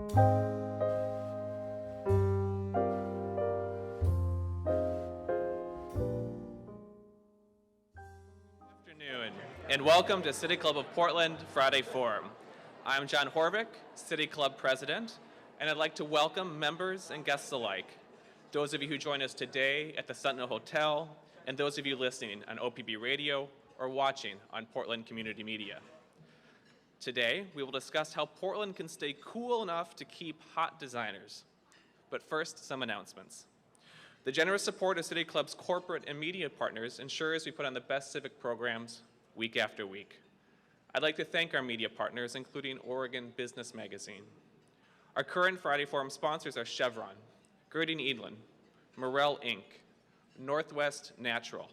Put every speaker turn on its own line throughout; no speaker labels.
And welcome to City Club of Portland Friday Forum. I'm John HORVICK, City Club President, and I'd like to welcome members and guests alike, those of you who join us today at the Sentinel Hotel, and those of you listening on OPB Radio or watching on Portland Community Media. Today, we will discuss how Portland can stay cool enough to keep hot designers. But first, some announcements. The generous support of City Club's corporate and media partners ensures we put on the best civic programs week after week. I'd like to thank our media partners, including Oregon Business Magazine. Our current Friday Forum sponsors are Chevron, Girding Edlin, Morel Inc., Northwest Natural,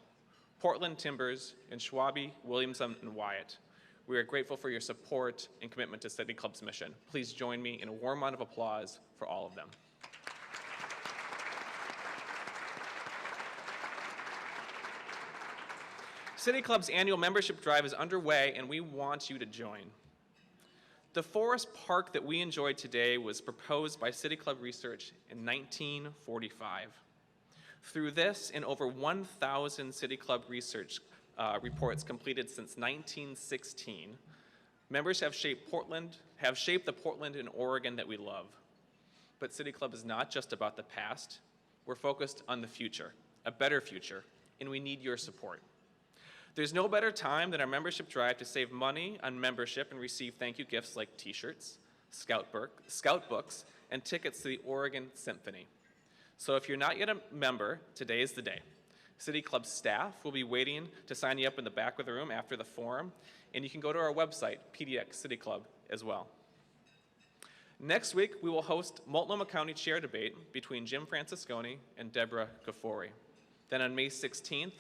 Portland Timbers, and Schwabe, Williamson, and Wyatt. We are grateful for your support and commitment to City Club's mission. Please join me in a warm round of applause for all of them. City Club's annual membership drive is underway, and we want you to join. The forest park that we enjoyed today was proposed by City Club Research in 1945. Through this and over 1,000 City Club Research reports completed since 1916, members have shaped the Portland and Oregon that we love. But City Club is not just about the past. We're focused on the future, a better future, and we need your support. There's no better time than our membership drive to save money on membership and receive thank you gifts like t-shirts, scout books, and tickets to the Oregon Symphony. So if you're not yet a member, today is the day. City Club staff will be waiting to sign you up in the back of the room after the forum, and you can go to our website, PDX City Club, as well. Next week, we will host Multnomah County Chair Debate between Jim Francisconi and Deborah Gafori. Then on May 16th,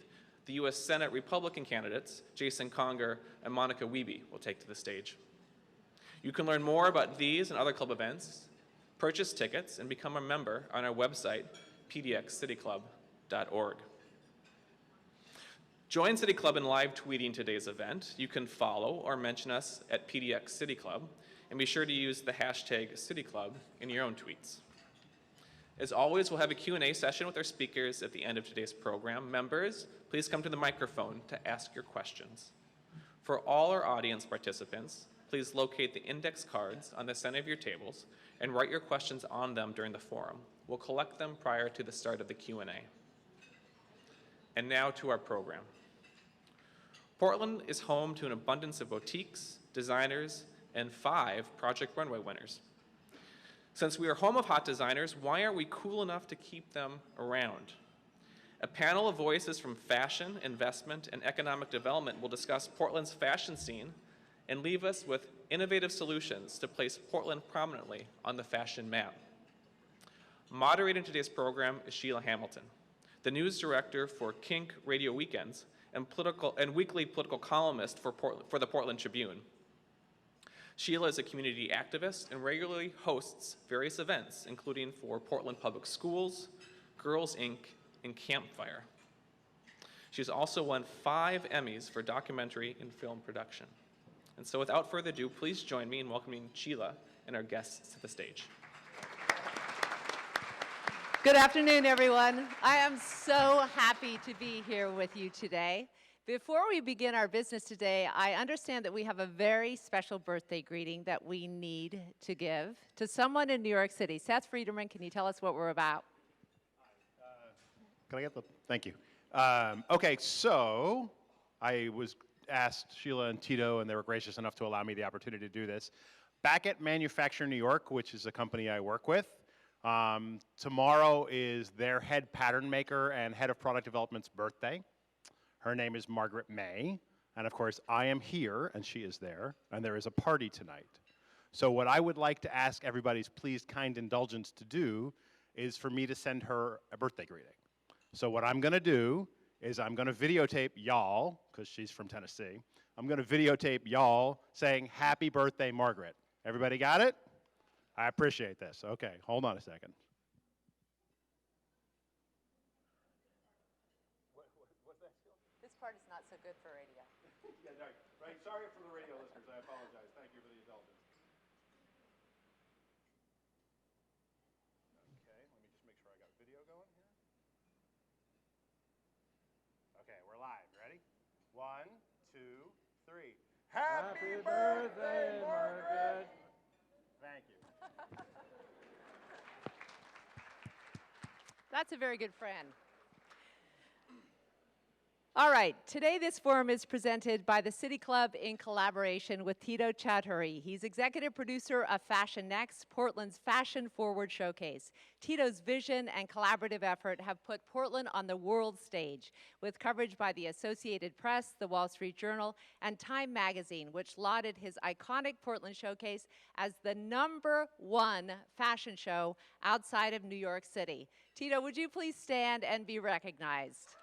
the U.S. Senate Republican candidates, Jason Conger and Monica Wiebe, will take to the stage. You can learn more about these and other club events, purchase tickets, and become a member on our website, pdxcityclub.org. Join City Club in live tweeting today's event. You can follow or mention us at PDX City Club, and be sure to use the hashtag CityClub in your own tweets. As always, we'll have a Q&A session with our speakers at the end of today's program. Members, please come to the microphone to ask your questions. For all our audience participants, please locate the index cards on the center of your tables and write your questions on them during the forum. We'll collect them prior to the start of the Q&A. And now to our program. Portland is home to an abundance of boutiques, designers, and 5 Project Runway winners. Since we are home of hot designers, why aren't we cool enough to keep them around? A panel of voices from fashion, investment, and economic development will discuss Portland's fashion scene and leave us with innovative solutions to place Portland prominently on the fashion map. Moderating today's program is Sheila Hamilton, the news director for Kink Radio Weekends and weekly political columnist for the Portland Tribune. Sheila is a community activist and regularly hosts various events, including for Portland Public Schools, Girls Inc., and Campfire. She's also won 5 Emmys for documentary and film production. And so without further ado, please join me in welcoming Sheila and our guests to the stage.
Good afternoon, everyone. I am so happy to be here with you today. Before we begin our business today, I understand that we have a very special birthday greeting that we need to give to someone in New York City. Seth Friedermann, can you tell us what we're about?
Can I get the, thank you. Okay, so I was asked Sheila and Tito, and they were gracious enough to allow me the opportunity to do this. Back at Manufacture New York, which is a company I work with, tomorrow is their head pattern maker and head of product development's birthday. Her name is Margaret May, and of course I am here and she is there, and there is a party tonight. So what I would like to ask everybody's please kind indulgence to do is for me to send her a birthday greeting. So what I'm gonna do is I'm gonna videotape y'all, because she's from Tennessee, I'm gonna videotape y'all saying happy birthday, Margaret. Everybody got it? I appreciate this. Okay, hold on a second.
This part is not so good for radio.
Yeah, right. Sorry for the radio listeners. I apologize. Thank you for the indulgence.
Happy birthday, Margaret.
Thank you.
That's a very good friend. All right, today this forum is presented by the City Club in collaboration with Tito Chaudhuri. He's executive producer of Fashion Next, Portland's fashion-forward showcase. Tito's vision and collaborative effort have put Portland on the world stage, with coverage by the Associated Press, the Wall Street Journal, and Time Magazine, which lauded his iconic Portland showcase as the #1 fashion show outside of New York City. Tito, would you please stand and be recognized?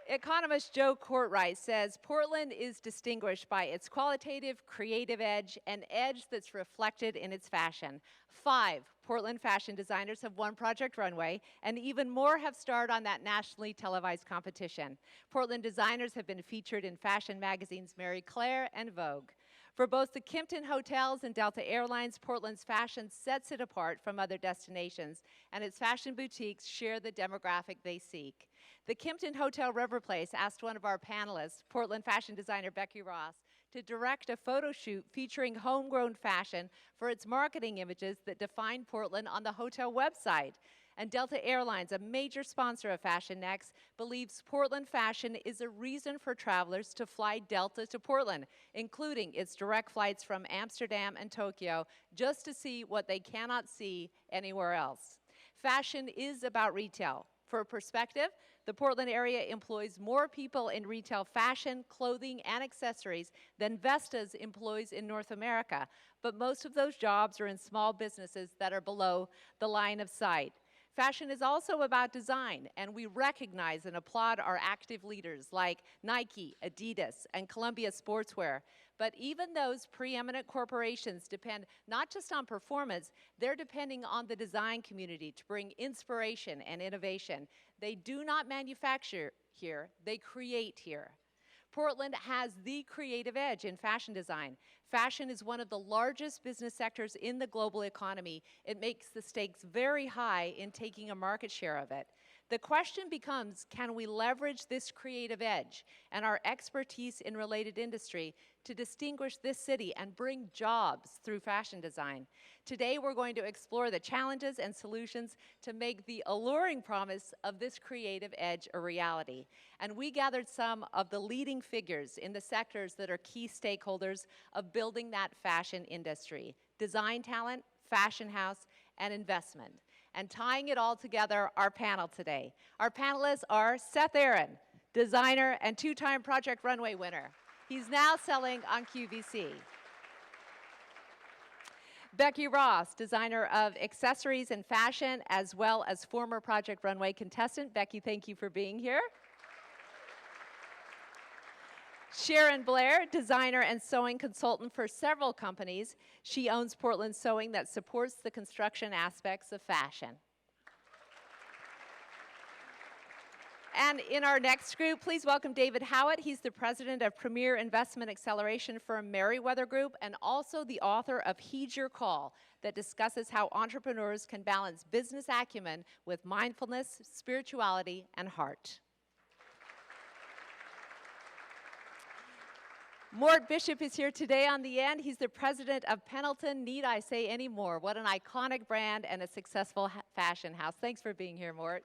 Economist Joe Courtwright says Portland is distinguished by its qualitative, creative edge, an edge that's reflected in its fashion. 5 Portland fashion designers have won Project Runway, and even more have starred on that nationally televised competition. Portland designers have been featured in fashion magazines Marie Claire and Vogue. For both the Kimpton Hotels and Delta Airlines, Portland's fashion sets it apart from other destinations, and its fashion boutiques share the demographic they seek. The Kimpton Hotel River Place asked one of our panelists, Portland fashion designer Becky Ross, to direct a photo shoot featuring homegrown fashion for its marketing images that define Portland on the hotel website. And Delta Airlines, a major sponsor of Fashion Next, believes Portland fashion is a reason for travelers to fly Delta to Portland, including its direct flights from Amsterdam and Tokyo, just to see what they cannot see anywhere else. Fashion is about retail. For perspective, the Portland area employs more people in retail fashion, clothing, and accessories than Vestas employs in North America, but most of those jobs are in small businesses that are below the line of sight. Fashion is also about design, and we recognize and applaud our active leaders like Nike, Adidas, and Columbia Sportswear. But even those preeminent corporations depend not just on performance, they're depending on the design community to bring inspiration and innovation. They do not manufacture here, they create here. Portland has the creative edge in fashion design. Fashion is one of the largest business sectors in the global economy. It makes the stakes very high in taking a market share of it. The question becomes, can we leverage this creative edge and our expertise in related industry to distinguish this city and bring jobs through fashion design? Today, we're going to explore the challenges and solutions to make the alluring promise of this creative edge a reality. And we gathered some of the leading figures in the sectors that are key stakeholders of building that fashion industry: design talent, fashion house, and investment. And tying it all together, our panel today. Our panelists are Seth Aaron, designer and 2-time Project Runway winner. He's now selling on QVC. Becky Ross, designer of accessories and fashion, as well as former Project Runway contestant. Becky, thank you for being here. Sharon Blair, designer and sewing consultant for several companies. She owns Portland Sewing that supports the construction aspects of fashion. And in our next group, please welcome David Howitt. He's the president of Premier Investment Acceleration firm Meriwether Group and also the author of Heed Your Call, that discusses how entrepreneurs can balance business acumen with mindfulness, spirituality, and heart. Mort Bishop is here today on the end. He's the president of Pendleton. Need I say any more? What an iconic brand and a successful fashion house. Thanks for being here, Mort.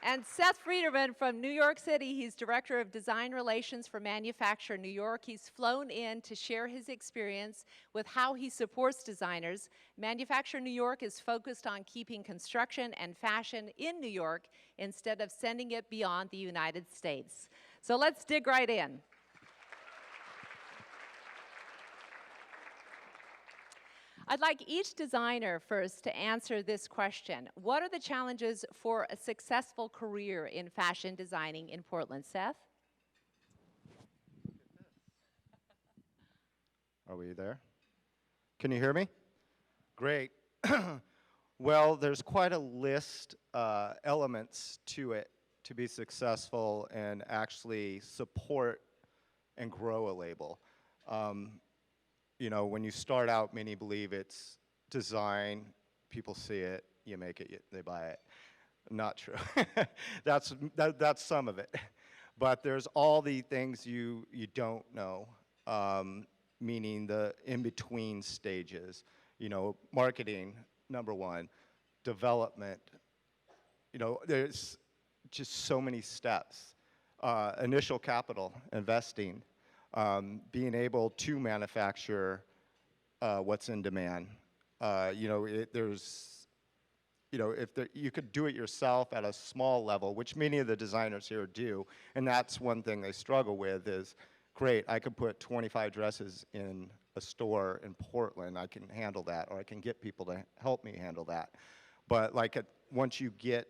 And Seth Friedermann from New York City. He's Director of Design Relations for Manufacture New York. He's flown in to share his experience with how he supports designers. Manufacture New York is focused on keeping construction and fashion in New York instead of sending it beyond the United States. So let's dig right in. I'd like each designer first to answer this question. What are the challenges for a successful career in fashion designing in Portland? Seth?
Are we there? Can you hear me? Great. Well, there's quite a list elements to it to be successful and actually support and grow a label. you know, when you start out, many believe it's design, people see it, you make it, they buy it. Not true. That's some of it. But there's all the things you don't know, meaning the in-between stages. You know, marketing, number one, development. You know, there's just so many steps. Initial capital, investing, being able to manufacture what's in demand. You know, you know, you could do it yourself at a small level, which many of the designers here do, and that's one thing they struggle with is, great, I could put 25 dresses in a store in Portland, I can handle that, or I can get people to help me handle that. But like once you get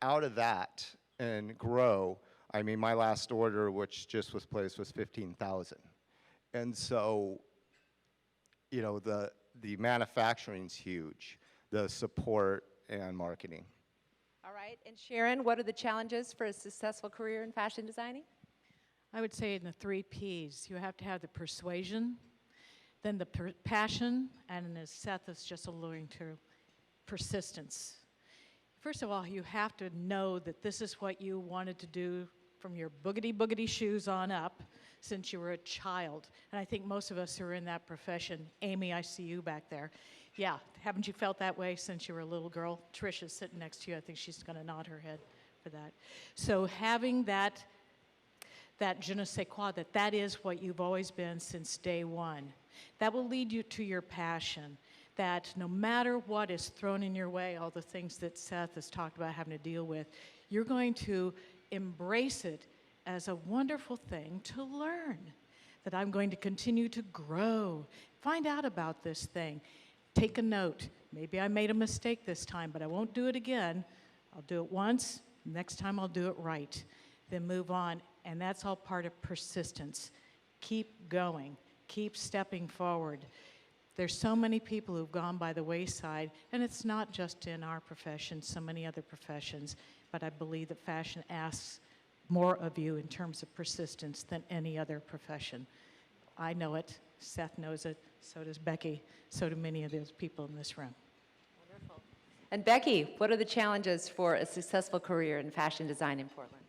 out of that and grow, I mean, my last order, which just was placed, was 15,000. And so, you know, the manufacturing's huge, the support and marketing.
All right, and Sharon, what are the challenges for a successful career in fashion designing?
I would say in the 3 Ps. You have to have the persuasion, then the passion, and as Seth is just alluding to, persistence. First of all, you have to know that this is what you wanted to do from your boogity shoes on up since you were a child. And I think most of us who are in that profession, Amy, I see you back there. Yeah, haven't you felt that way since you were a little girl? Trisha's sitting next to you. I think she's going to nod her head for that. So having that je ne sais quoi, that is what you've always been since day one. That will lead you to your passion, that no matter what is thrown in your way, all the things that Seth has talked about having to deal with, you're going to embrace it as a wonderful thing to learn, that I'm going to continue to grow, find out about this thing, take a note. Maybe I made a mistake this time, but I won't do it again. I'll do it once, next time I'll do it right, then move on. And that's all part of persistence. Keep going, keep stepping forward. There's so many people who've gone by the wayside, and it's not just in our profession, so many other professions, but I believe that fashion asks more of you in terms of persistence than any other profession. I know it, Seth knows it, so does Becky, so do many of those people in this room.
Wonderful. And Becky, what are the challenges for a successful career in fashion design in Portland?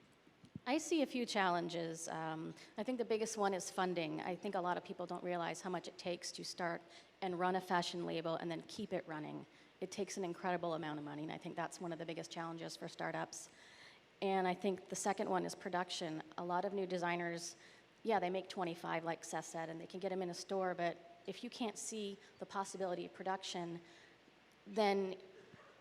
I see a few challenges. I think the biggest one is funding. I think a lot of people don't realize how much it takes to start and run a fashion label and then keep it running. It takes an incredible amount of money, and I think that's one of the biggest challenges for startups. And I think the second one is production. A lot of new designers, yeah, they make 25, like Seth said, and they can get them in a store, but if you can't see the possibility of production, then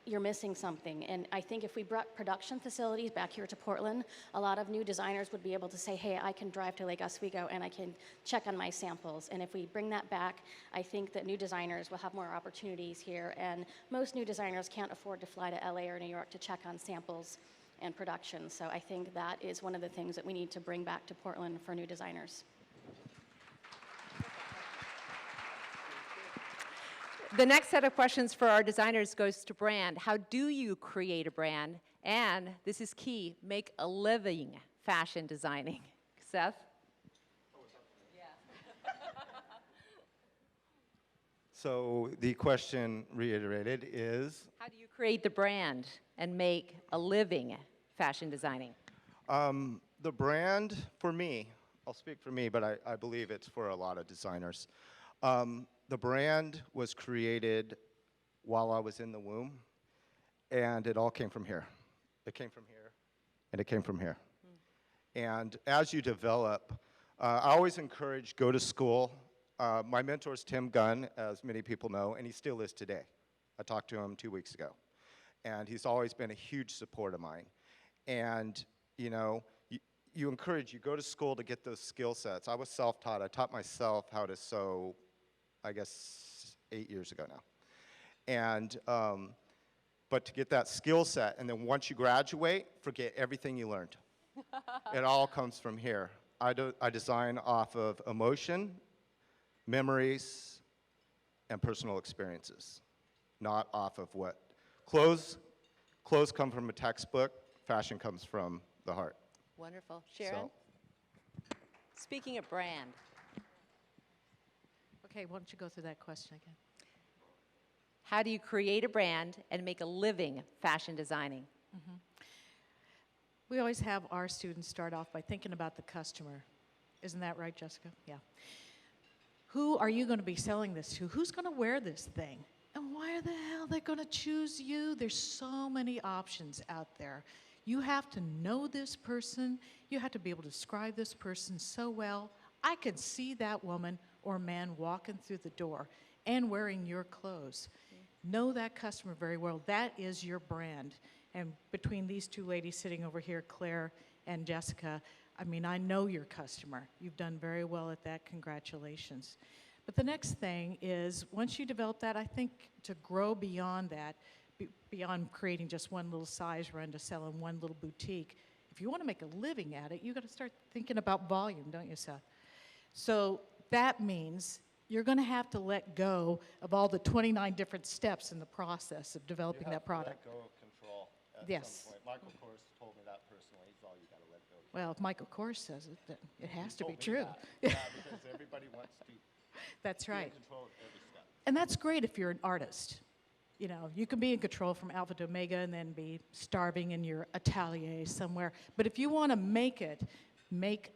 you're missing something. And I think if we brought production facilities back here to Portland, a lot of new designers would be able to say, hey, I can drive to Lake Oswego and I can check on my samples. And if we bring that back, I think that new designers will have more opportunities here. And most new designers can't afford to fly to LA or New York to check on samples and production. So I think that is one of the things that we need to bring back to Portland for new designers.
The next set of questions for our designers goes to brand. How do you create a brand? And this is key, make a living fashion designing. Seth?
So the question reiterated is?
How do you create the brand and make a living fashion designing?
The brand, for me, I'll speak for me, but I believe it's for a lot of designers. The brand was created while I was in the womb, and it all came from here. It came from here, and it came from here. And as you develop, I always encourage go to school. My mentor is Tim Gunn, as many people know, and he still is today. I talked to him 2 weeks ago. And he's always been a huge support of mine. And, you know, you encourage, you go to school to get those skill sets. I was self-taught. I taught myself how to sew, I guess, 8 years ago now. And, but to get that skill set, and then once you graduate, forget everything you learned. It all comes from here. I design off of emotion, memories, and personal experiences, not off of what. Clothes come from a textbook, fashion comes from the heart.
Wonderful. Sharon? Speaking of brand.
Okay, why don't you go through that question again?
How do you create a brand and make a living fashion designing?
We always have our students start off by thinking about the customer. Isn't that right, Jessica? Yeah. Who are you going to be selling this to? Who's going to wear this thing? And why the hell are they going to choose you? There's so many options out there. You have to know this person. You have to be able to describe this person so well. I can see that woman or man walking through the door and wearing your clothes. Know that customer very well. That is your brand. And between these two ladies sitting over here, Claire and Jessica, I mean, I know your customer. You've done very well at that. Congratulations. But the next thing is, once you develop that, I think to grow beyond that, beyond creating just one little size run to sell in one little boutique, if you want to make a living at it, you've got to start thinking about volume, don't you, Seth? So that means you're going to have to let go of all the 29 different steps in the process of developing that product.
You have to let go of control at
Yes.
some point. Michael Kors told me that personally. He's all, you got to let go.
Well, if Michael Kors says it, then it has to be
Told me
true.
that. Yeah, because everybody wants to
That's
be in
right.
control of every step.
And that's great if you're an artist. You know, you can be in control from alpha to omega and then be starving in your atelier somewhere. But if you want to make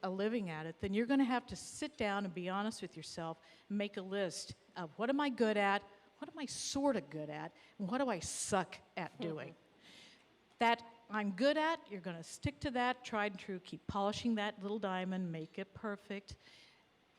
a living at it, then you're going to have to sit down and be honest with yourself, make a list of what am I good at, what am I sort of good at, and what do I suck at doing. That I'm good at, you're going to stick to that, tried and true, keep polishing that little diamond, make it perfect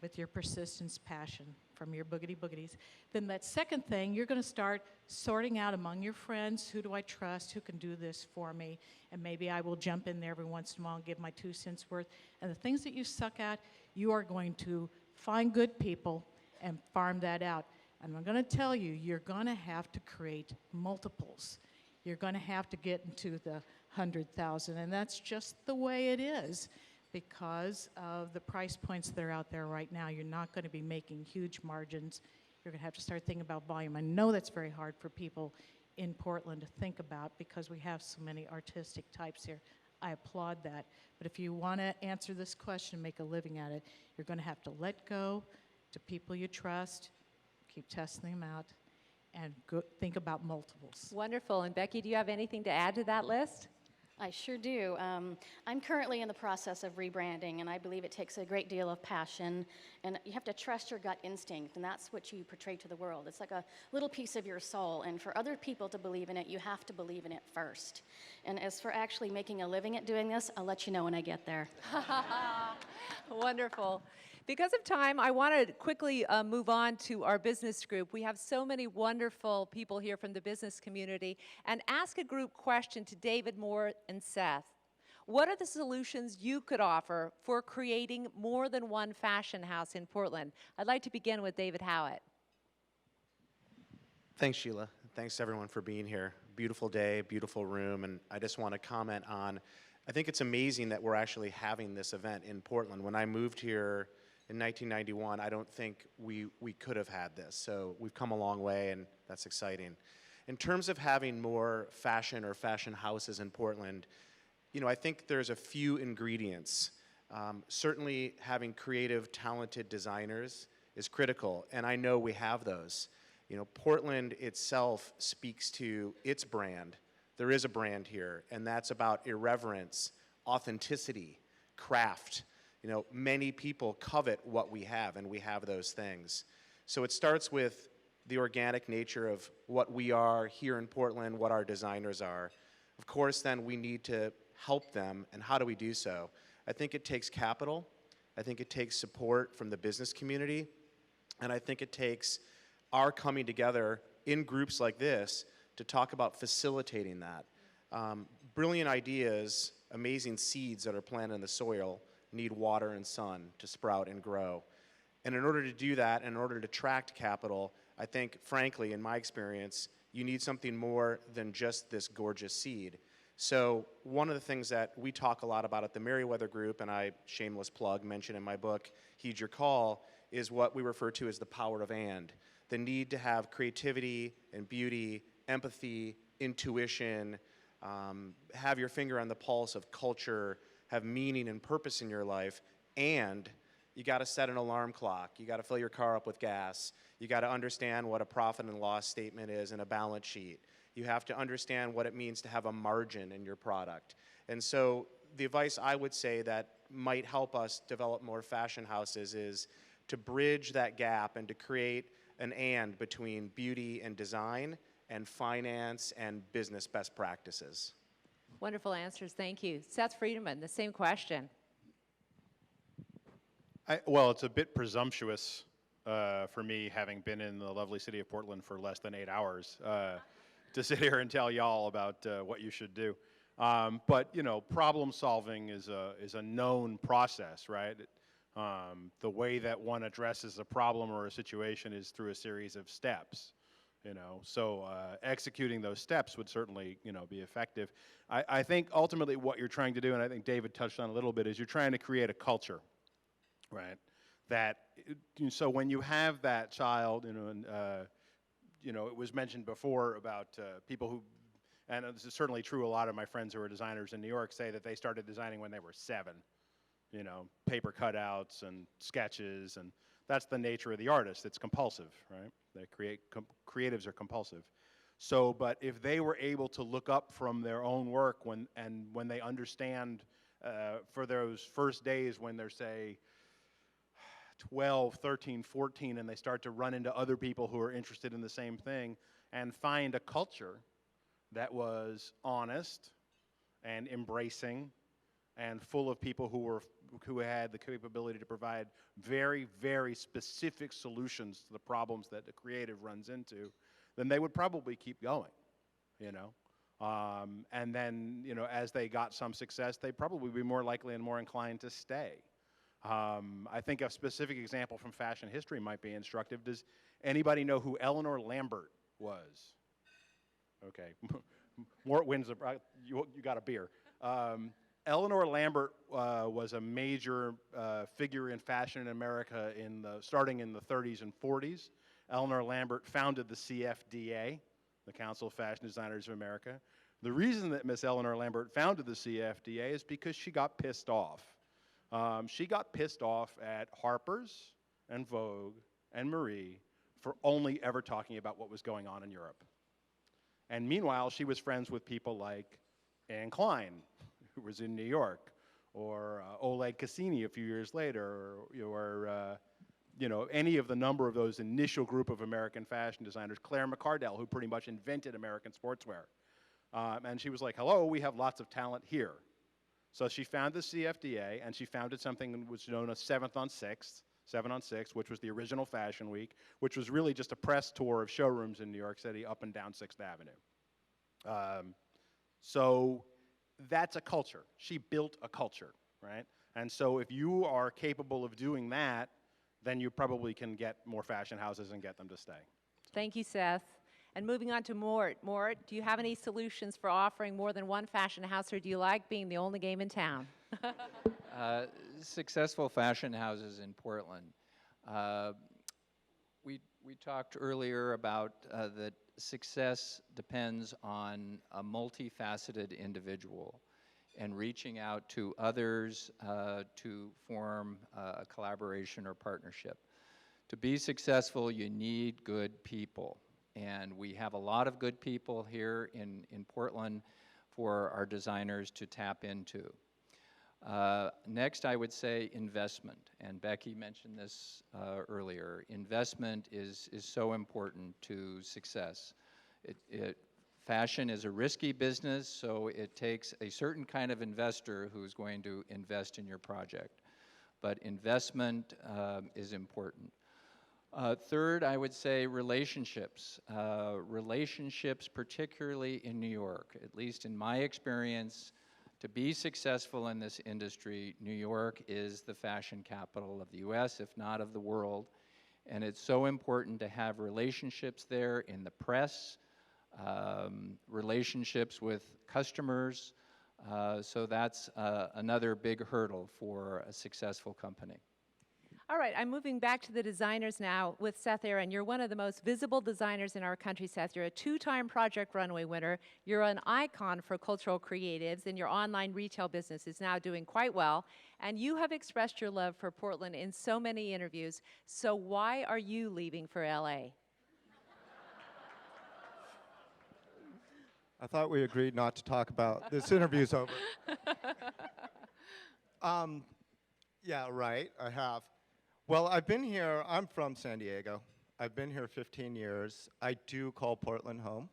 with your persistence, passion from your boogity boogities. Then that second thing, you're going to start sorting out among your friends, who do I trust, who can do this for me, and maybe I will jump in there every once in a while and give my 2 cents worth. And the things that you suck at, you are going to find good people and farm that out. And I'm going to tell you, you're going to have to create multiples. You're going to have to get into the 100,000, and that's just the way it is. Because of the price points that are out there right now, you're not going to be making huge margins. You're going to have to start thinking about volume. I know that's very hard for people in Portland to think about because we have so many artistic types here. I applaud that. But if you want to answer this question, make a living at it, you're going to have to let go to people you trust, keep testing them out, and think about multiples.
Wonderful. And Becky, do you have anything to add to that list?
I sure do. I'm currently in the process of rebranding, and I believe it takes a great deal of passion, and you have to trust your gut instinct, and that's what you portray to the world. It's like a little piece of your soul, and for other people to believe in it, you have to believe in it first. And as for actually making a living at doing this, I'll let you know when I get there.
Wonderful. Because of time, I want to quickly move on to our business group. We have so many wonderful people here from the business community, and ask a group question to David, Moore, and Seth. What are the solutions you could offer for creating more than one fashion house in Portland? I'd like to begin with David Howitt.
Thanks, Sheila. Thanks, everyone, for being here. Beautiful day, beautiful room, and I just want to comment on, I think it's amazing that we're actually having this event in Portland. When I moved here in 1991, I don't think we could have had this. So we've come a long way, and that's exciting. In terms of having more fashion or fashion houses in Portland, you know, I think there's a few ingredients. Certainly having creative, talented designers is critical, and I know we have those. You know, Portland itself speaks to its brand. There is a brand here, and that's about irreverence, authenticity, craft. You know, many people covet what we have, and we have those things. So it starts with the organic nature of what we are here in Portland, what our designers are. Of course, then we need to help them, and how do we do so? I think it takes capital. I think it takes support from the business community, and I think it takes our coming together in groups like this to talk about facilitating that. Brilliant ideas, amazing seeds that are planted in the soil need water and sun to sprout and grow. And in order to do that, in order to attract capital, I think, frankly, in my experience, you need something more than just this gorgeous seed. So one of the things that we talk a lot about at the Meriwether Group, and I, shameless plug, mention in my book, Heed Your Call, is what we refer to as the power of and. The need to have creativity and beauty, empathy, intuition, have your finger on the pulse of culture, have meaning and purpose in your life, and You got to set an alarm clock. You got to fill your car up with gas. You got to understand what a profit and loss statement is and a balance sheet. You have to understand what it means to have a margin in your product. And so the advice I would say that might help us develop more fashion houses is to bridge that gap and to create an and between beauty and design and finance and business best practices.
Wonderful answers, thank you. Seth Friedermann, the same question.
Well, it's a bit presumptuous for me, having been in the lovely city of Portland for less than 8 hours, to sit here and tell y'all about what you should do. But you know, problem solving is a known process, right? The way that one addresses a problem or a situation is through a series of steps. You know, so executing those steps would certainly, you know, be effective. I think ultimately what you're trying to do, and I think David touched on a little bit, is you're trying to create a culture, right? That so when you have that child, you know, and you know, it was mentioned before about people who, and this is certainly true. A lot of my friends who are designers in New York say that they started designing when they were 7. You know, paper cutouts and sketches, and that's the nature of the artist. It's compulsive, right? They creatives are compulsive. So, but if they were able to look up from their own work when they understand for those first days when they're, say, 12, 13, 14, and they start to run into other people who are interested in the same thing and find a culture that was honest and embracing and full of people who had the capability to provide very, very specific solutions to the problems that the creative runs into, then they would probably keep going, you know. And then, you know, as they got some success, they'd probably be more likely and more inclined to stay. I think a specific example from fashion history might be instructive. Does anybody know who Eleanor Lambert was? Okay, Mort wins, you got a beer. Eleanor Lambert was a major figure in fashion in America starting in the 30s and 40s. Eleanor Lambert founded the CFDA, the Council of Fashion Designers of America. The reason that Miss Eleanor Lambert founded the CFDA is because she got pissed off. She got pissed off at Harper's and Vogue and Marie for only ever talking about what was going on in Europe. And meanwhile, she was friends with people like Anne Klein, who was in New York, or Oleg Cassini a few years later, or you know, any of the number of those initial group of American fashion designers, Claire McCardell, who pretty much invented American sportswear. And she was like, hello, we have lots of talent here. So she founded the CFDA, and she founded something that was known as 7 on 6, which was the original Fashion Week, which was really just a press tour of showrooms in New York City up and down 6th Avenue. So that's a culture. She built a culture, right? And so if you are capable of doing that, then you probably can get more fashion houses and get them to stay.
Thank you, Seth. And moving on to Mort. Mort, do you have any solutions for offering more than one fashion house, or do you like being the only game in town?
Successful fashion houses in Portland. We talked earlier about that success depends on a multifaceted individual and reaching out to others to form a collaboration or partnership. To be successful, you need good people. And we have a lot of good people here in Portland for our designers to tap into. Next, I would say investment, and Becky mentioned this earlier. Investment is so important to success. Fashion is a risky business, so it takes a certain kind of investor who's going to invest in your project. But investment is important. Third, I would say relationships. Relationships, particularly in New York, at least in my experience, to be successful in this industry, New York is the fashion capital of the US, if not of the world. And it's so important to have relationships there in the press, relationships with customers. So that's another big hurdle for a successful company.
All right, I'm moving back to the designers now with Seth Aaron. You're one of the most visible designers in our country, Seth. You're a two-time Project Runway winner. You're an icon for cultural creatives, and your online retail business is now doing quite well. And you have expressed your love for Portland in so many interviews. So why are you leaving for LA?
I thought we agreed not to talk about this interview's over. Yeah, right, I have. Well, I've been here, I'm from San Diego. I've been here 15 years. I do call Portland home.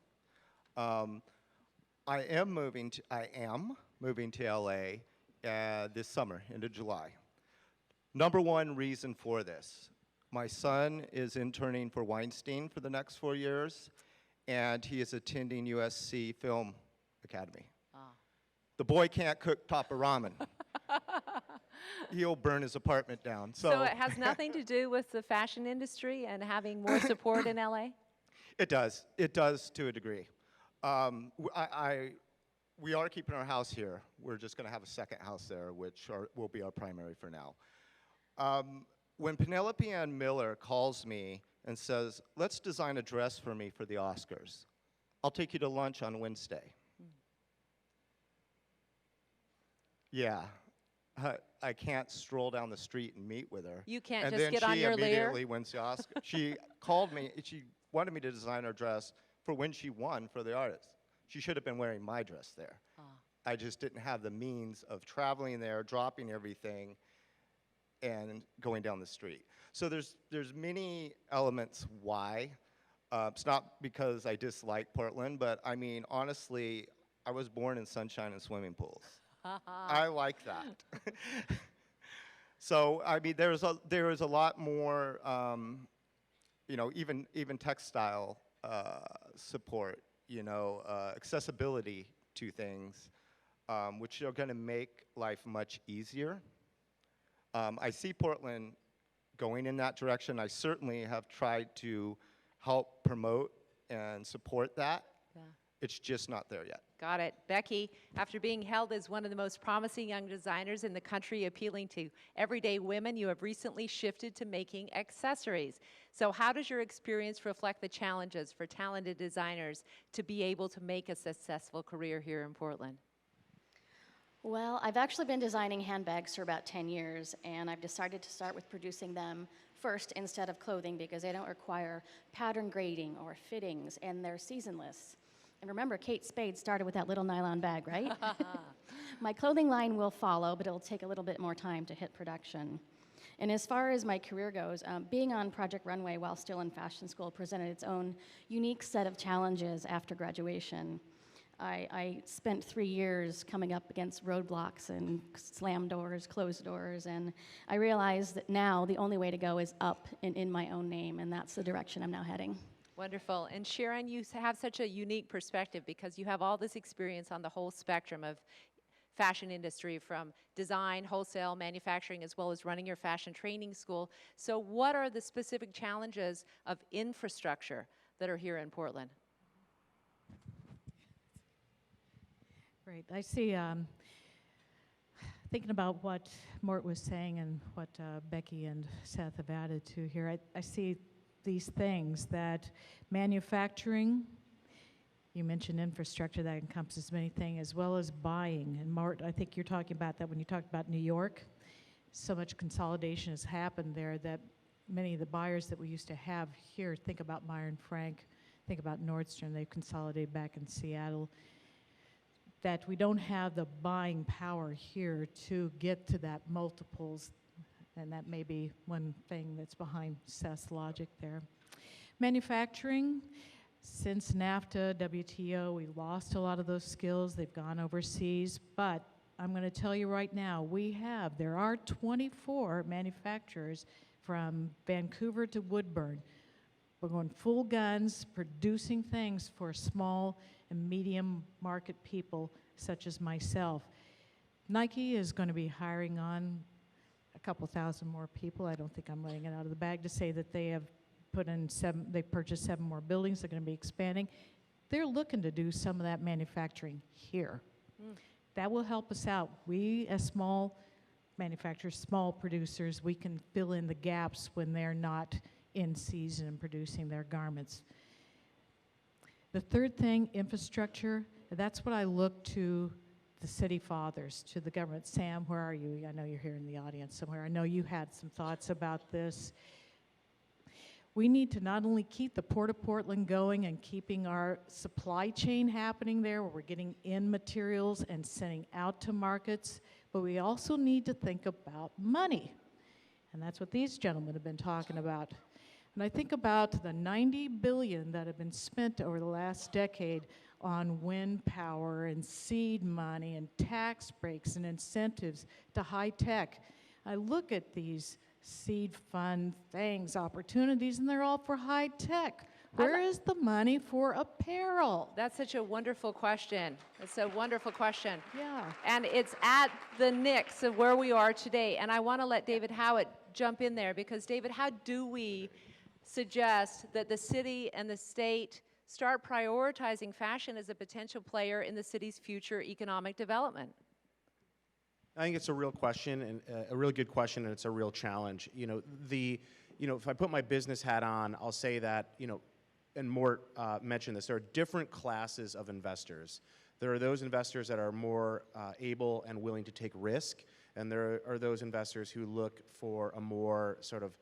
I am moving to LA this summer, into July. Number one reason for this, my son is interning for Weinstein for the next 4 years, and he is attending USC Film Academy. The boy can't cook Papa ramen. He'll burn his apartment down.
So it has nothing to do with the fashion industry and having more support in LA?
It does. It does to a degree. We are keeping our house here. We're just going to have a second house there, which will be our primary for now. When Penelope Ann Miller calls me and says, let's design a dress for me for the Oscars, I'll take you to lunch on Wednesday. Yeah. I can't stroll down the street and meet with her.
You can't
and
just get on your
And then she
Lear?
immediately wins the Oscar. She called me, she wanted me to design her dress for when she won for the artist. She should have been wearing my dress there. I just didn't have the means of traveling there, dropping everything, and going down the street. So there's many elements why. It's not because I dislike Portland, but I mean, honestly, I was born in sunshine and swimming pools. I like that. So I mean, there is a lot more, you know, even textile support, you know, accessibility to things, which are going to make life much easier. I see Portland going in that direction. I certainly have tried to help promote and support that.
Yeah.
It's just not there yet.
Got it. Becky, after being hailed as one of the most promising young designers in the country appealing to everyday women, you have recently shifted to making accessories. So how does your experience reflect the challenges for talented designers to be able to make a successful career here in Portland?
Well, I've actually been designing handbags for about 10 years, and I've decided to start with producing them first instead of clothing because they don't require pattern grading or fittings, and they're seasonless. And remember, Kate Spade started with that little nylon bag, right? My clothing line will follow, but it'll take a little bit more time to hit production. And as far as my career goes, being on Project Runway while still in fashion school presented its own unique set of challenges after graduation. I spent 3 years coming up against roadblocks and slam doors, closed doors, and I realized that now the only way to go is up and in my own name, and that's the direction I'm now heading.
Wonderful. And Sharon, you have such a unique perspective because you have all this experience on the whole spectrum of fashion industry, from design, wholesale, manufacturing, as well as running your fashion training school. So what are the specific challenges of infrastructure that are here in Portland?
Great. I see, thinking about what Mort was saying and what Becky and Seth have added to here, I see these things that manufacturing, you mentioned infrastructure, that encompasses many things, as well as buying. And Mort, I think you're talking about that when you talked about New York. So much consolidation has happened there that many of the buyers that we used to have here, think about Meyer & Frank, think about Nordstrom, they've consolidated back in Seattle, that we don't have the buying power here to get to that multiples, and that may be one thing that's behind Seth's logic there. Manufacturing, since NAFTA, WTO, we lost a lot of those skills. They've gone overseas, but I'm going to tell you right now, there are 24 manufacturers from Vancouver to Woodburn. We're going full guns, producing things for small and medium market people such as myself. Nike is going to be hiring on a couple thousand more people. I don't think I'm letting it out of the bag to say that they have they've purchased 7 more buildings. They're going to be expanding. They're looking to do some of that manufacturing here. That will help us out. We, as small manufacturers, small producers, we can fill in the gaps when they're not in season and producing their garments. The third thing, infrastructure, that's what I look to the city fathers, to the government. Sam, where are you? I know you're here in the audience somewhere. I know you had some thoughts about this. We need to not only keep the Port of Portland going and keeping our supply chain happening there, where we're getting in materials and sending out to markets, but we also need to think about money. And that's what these gentlemen have been talking about. And I think about the $90 billion that have been spent over the last decade on wind power and seed money and tax breaks and incentives to high tech. I look at these seed fund things, opportunities, and they're all for high tech. Where is the money for apparel?
That's such a wonderful question. It's a wonderful question.
Yeah.
And it's at the nix of where we are today. And I want to let David Howitt jump in there, because David, how do we suggest that the city and the state start prioritizing fashion as a potential player in the city's future economic development?
I think it's a real question, and a really good question, and it's a real challenge. If I put my business hat on, I'll say that, and Mort mentioned this, there are different classes of investors. There are those investors that are more able and willing to take risk, and there are those investors who look for a more sort of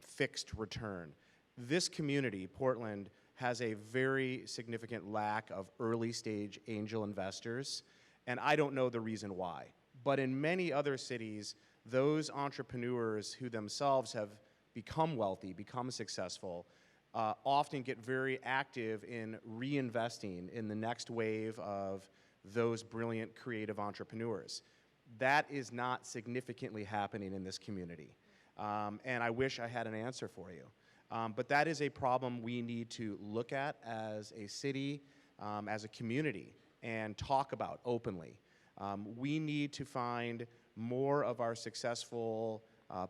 fixed return. This community, Portland, has a very significant lack of early stage angel investors, and I don't know the reason why. But in many other cities, those entrepreneurs who themselves have become wealthy, become successful, often get very active in reinvesting in the next wave of those brilliant creative entrepreneurs. That is not significantly happening in this community. And I wish I had an answer for you. But that is a problem we need to look at as a city, as a community, and talk about openly. We need to find more of our successful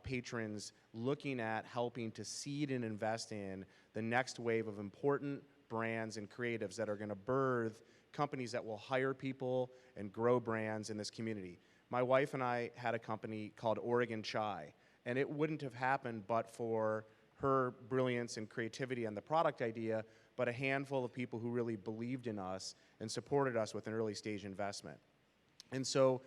patrons looking at helping to seed and invest in the next wave of important brands and creatives that are going to birth companies that will hire people and grow brands in this community. My wife and I had a company called Oregon Chai, and it wouldn't have happened but for her brilliance and creativity and the product idea, but a handful of people who really believed in us and supported us with an early stage investment. And so,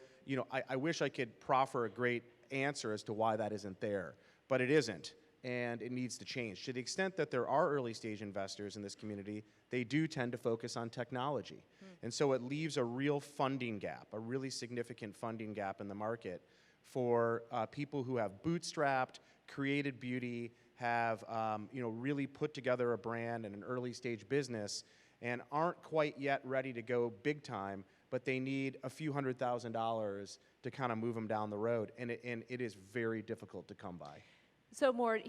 I wish I could proffer a great answer as to why that isn't there, but it isn't, and it needs to change. To the extent that there are early stage investors in this community, they do tend to focus on technology. And so it leaves a real funding gap, a really significant funding gap in the market for people who have bootstrapped, created beauty, have really put together a brand and an early stage business, and aren't quite yet ready to go big time, but they need a few $100,000 to kind of move them down the road, and it is very difficult to come by.
So, Mort,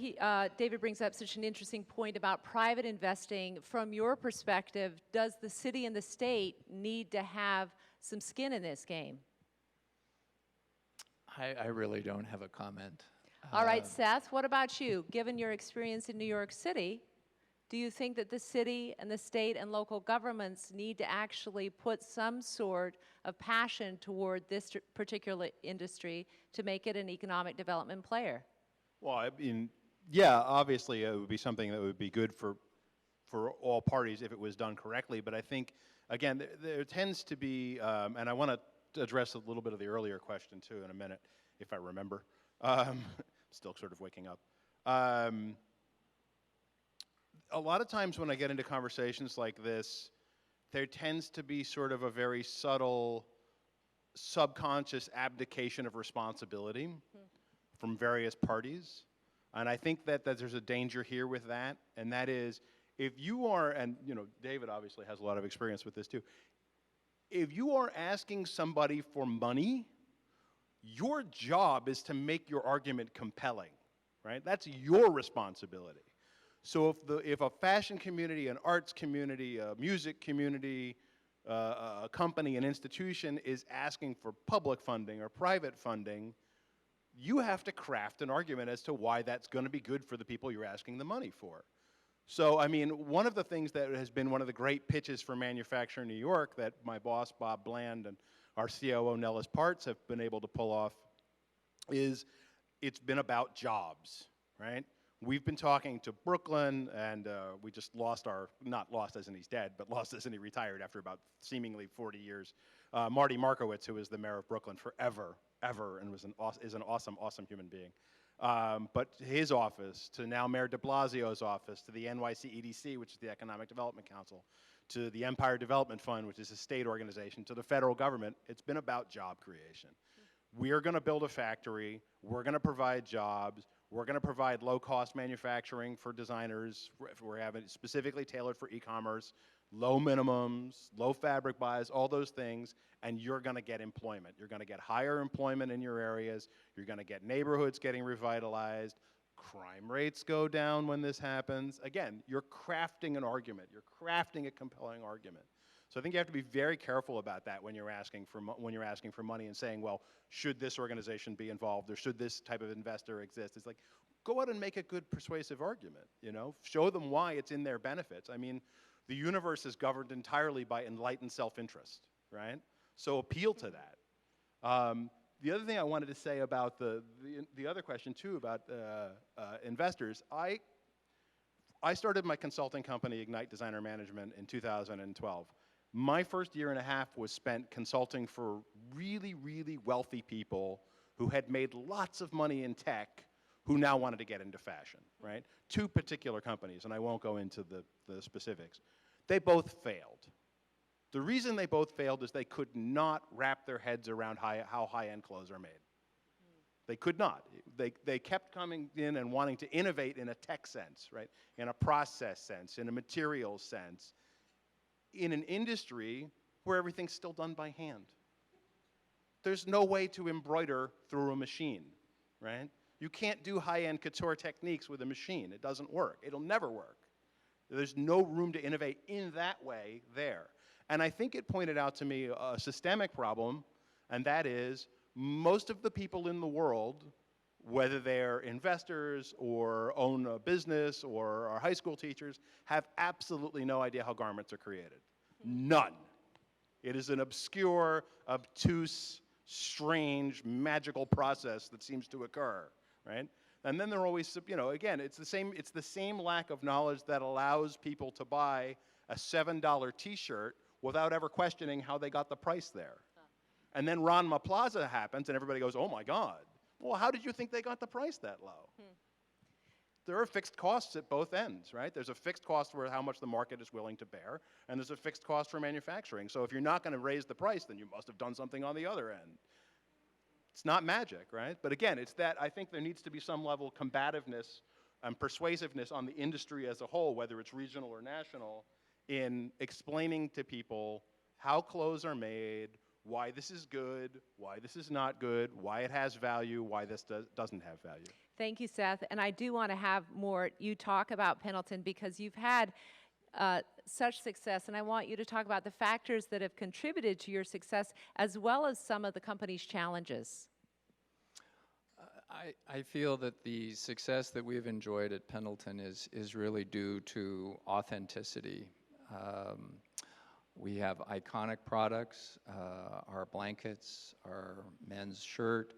David brings up such an interesting point about private investing. From your perspective, does the city and the state need to have some skin in this game?
I really don't have a comment.
All right, Seth, what about you? Given your experience in New York City, do you think that the city and the state and local governments need to actually put some sort of passion toward this particular industry to make it an economic development player?
Well, I mean, yeah, obviously it would be something that would be good for all parties if it was done correctly. But I think, again, there tends to be, and I want to address a little bit of the earlier question too in a minute, if I remember. Still sort of waking up. A lot of times when I get into conversations like this, there tends to be sort of a very subtle, subconscious abdication of responsibility from various parties. And I think that there's a danger here with that, and that is, if you are, and David obviously has a lot of experience with this too, if you are asking somebody for money, your job is to make your argument compelling, right? That's your responsibility. So if a fashion community, an arts community, a music community, a company, an institution is asking for public funding or private funding, you have to craft an argument as to why that's going to be good for the people you're asking the money for. So, I mean, one of the things that has been one of the great pitches for Manufacture New York that my boss, Bob Bland, and our COO, Nellis Parts, have been able to pull off is it's been about jobs, right? We've been talking to Brooklyn, and we just lost not lost as in he's dead, but lost as in he retired after about seemingly 40 years. Marty Markowitz, who was the mayor of Brooklyn forever, and is an awesome, awesome human being. But his office, to now Mayor de Blasio's office, to the NYC EDC, which is the Economic Development Council, to the Empire Development Fund, which is a state organization, to the federal government, it's been about job creation. We are going to build a factory. We're going to provide jobs. We're going to provide low-cost manufacturing for designers. We're having it specifically tailored for e-commerce, low minimums, low fabric buys, all those things, and you're going to get employment. You're going to get higher employment in your areas. You're going to get neighborhoods getting revitalized. Crime rates go down when this happens. Again, you're crafting an argument. You're crafting a compelling argument. So I think you have to be very careful about that when you're asking for money and saying, well, should this organization be involved or should this type of investor exist? It's like, go out and make a good persuasive argument, you know? Show them why it's in their benefits. I mean, the universe is governed entirely by enlightened self-interest, right? So appeal to that. The other thing I wanted to say about the other question too about investors, I started my consulting company, Ignite Designer Management, in 2012. My first year and a half was spent consulting for really, really wealthy people who had made lots of money in tech who now wanted to get into fashion, right? Two particular companies, and I won't go into the specifics. They both failed. The reason they both failed is they could not wrap their heads around how high-end clothes are made. They could not. They kept coming in and wanting to innovate in a tech sense, right? In a process sense, in a materials sense, in an industry where everything's still done by hand. There's no way to embroider through a machine, right? You can't do high-end couture techniques with a machine. It doesn't work. It'll never work. There's no room to innovate in that way there. And I think it pointed out to me a systemic problem, and that is most of the people in the world, whether they're investors or own a business or are high school teachers, have absolutely no idea how garments are created. None. It is an obscure, obtuse, strange, magical process that seems to occur, right? And then there are always, you know, again, it's the same lack of knowledge that allows people to buy a $7 t-shirt without ever questioning how they got the price there. And then Ranma Plaza happens and everybody goes, oh my God. Well, how did you think they got the price that low? There are fixed costs at both ends, right? There's a fixed cost for how much the market is willing to bear, and there's a fixed cost for manufacturing. So if you're not going to raise the price, then you must have done something on the other end. It's not magic, right? But again, it's that I think there needs to be some level of combativeness and persuasiveness on the industry as a whole, whether it's regional or national, in explaining to people how clothes are made, why this is good, why this is not good, why it has value, why this doesn't have value.
Thank you, Seth. And I do want to have MORT, you talk about Pendleton because you've had such success, and I want you to talk about the factors that have contributed to your success as well as some of the company's challenges.
I feel that the success that we've enjoyed at Pendleton is really due to authenticity. We have iconic products, our blankets, our men's shirt,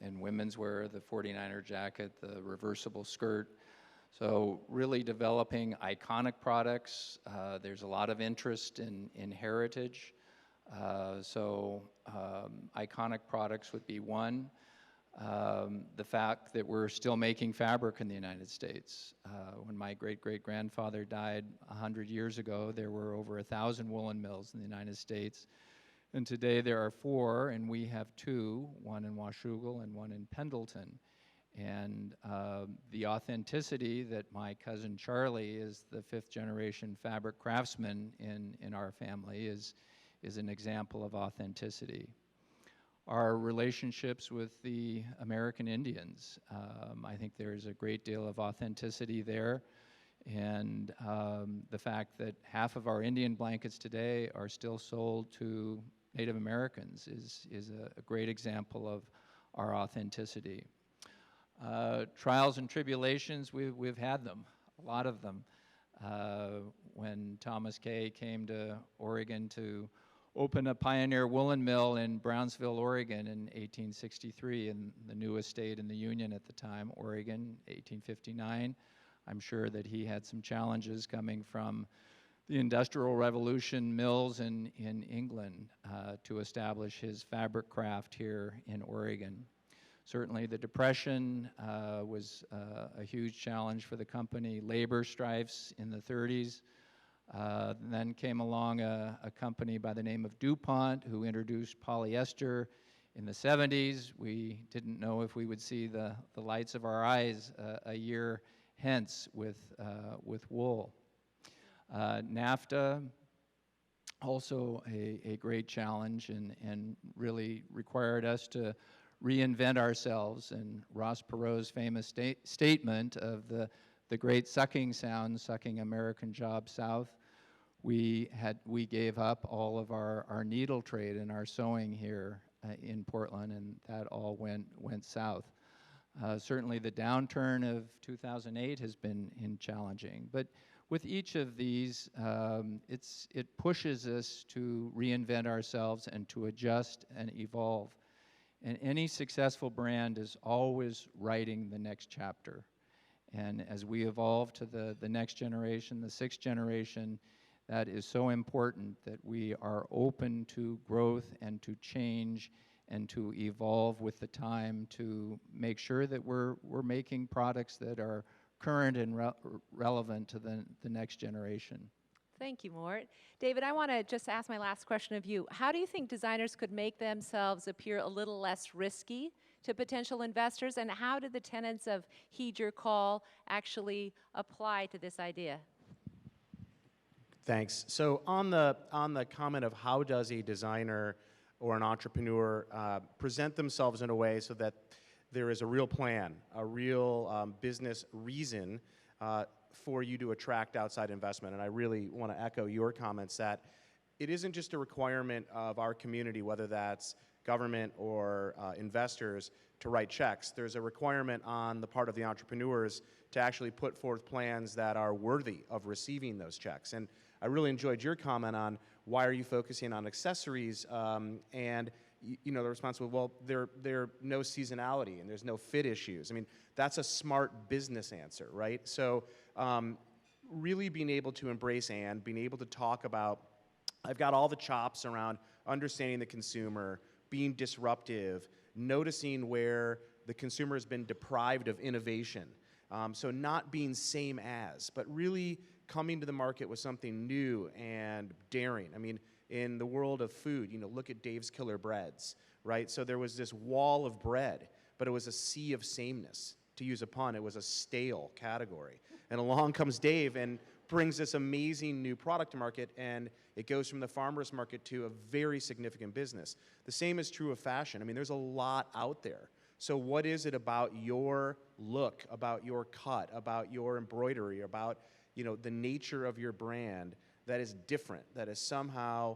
and women's wear, the 49er jacket, the reversible skirt. So really developing iconic products. There's a lot of interest in heritage. Iconic products would be one. The fact that we're still making fabric in the United States. When my great-great-grandfather died 100 years ago, there were over 1,000 woolen mills in the United States. And today there are 4, and we have 2, one in Washougal and one in Pendleton. And the authenticity that my cousin Charlie is the 5th-generation fabric craftsman in our family is an example of authenticity. Our relationships with the American Indians, I think there's a great deal of authenticity there. And the fact that half of our Indian blankets today are still sold to Native Americans is a great example of our authenticity. Trials and tribulations, we've had them, a lot of them. When Thomas Kay came to Oregon to opened a pioneer woolen mill in Brownsville, Oregon in 1863, in the newest state in the Union at the time, Oregon, 1859. I'm sure that he had some challenges coming from the Industrial Revolution mills in England to establish his fabric craft here in Oregon. Certainly the Depression was a huge challenge for the company. Labor strifes in the 30s. Then came along a company by the name of DuPont who introduced polyester in the 70s. We didn't know if we would see the lights of our eyes a year hence with wool. NAFTA, also a great challenge and really required us to reinvent ourselves. And Ross Perot's famous statement of the great sucking sound, sucking American jobs south, we gave up all of our needle trade and our sewing here in Portland, and that all went south. Certainly the downturn of 2008 has been challenging, but with each of these, it pushes us to reinvent ourselves and to adjust and evolve. And any successful brand is always writing the next chapter. And as we evolve to the next generation, the sixth generation, that is so important that we are open to growth and to change and to evolve with the time to make sure that we're making products that are current and relevant to the next generation.
Thank you, Mort. David, I want to just ask my last question of you. How do you think designers could make themselves appear a little less risky to potential investors, and how do the tenets of heed your call actually apply to this idea?
Thanks. So on the comment of how does a designer or an entrepreneur present themselves in a way so that there is a real plan, a real business reason for you to attract outside investment. And I really want to echo your comments that it isn't just a requirement of our community, whether that's government or investors, to write checks. There's a requirement on the part of the entrepreneurs to actually put forth plans that are worthy of receiving those checks. And I really enjoyed your comment on why are you focusing on accessories, and the response was, well, there no seasonality and there's no fit issues. I mean, that's a smart business answer, right? So really being able to embrace and being able to talk about, I've got all the chops around understanding the consumer, being disruptive, noticing where the consumer has been deprived of innovation. So not being same as, but really coming to the market with something new and daring. I mean, in the world of food, look at Dave's Killer Breads, right? So there was this wall of bread, but it was a sea of sameness. To use a pun, it was a stale category. And along comes Dave and brings this amazing new product to market, and it goes from the farmer's market to a very significant business. The same is true of fashion. I mean, there's a lot out there. So what is it about your look, about your cut, about your embroidery, about the nature of your brand that is different, that is somehow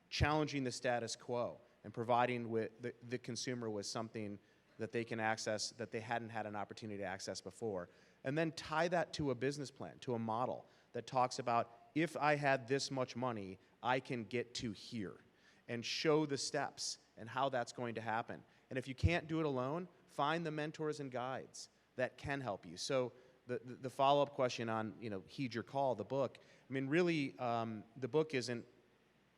challenging the status quo and providing with the consumer with something that they can access that they hadn't had an opportunity to access before? And then tie that to a business plan, to a model that talks about, if I had this much money, I can get to here, and show the steps and how that's going to happen. And if you can't do it alone, find the mentors and guides that can help you. So the follow-up question on, Heed Your Call, the book, I mean, really, the book isn't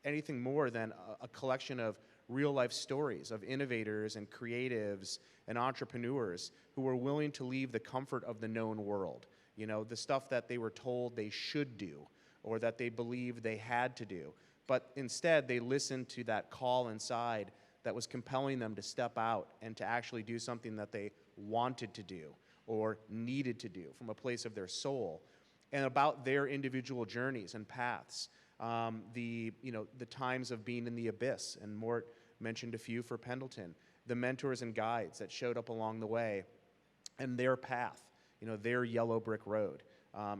anything more than a collection of real-life stories of innovators and creatives and entrepreneurs who were willing to leave the comfort of the known world, the stuff that they were told they should do or that they believed they had to do. But instead, they listened to that call inside that was compelling them to step out and to actually do something that they wanted to do or needed to do from a place of their soul, and about their individual journeys and paths. The times of being in the abyss, and Mort mentioned a few for Pendleton, the mentors and guides that showed up along the way, and their path, their yellow brick road,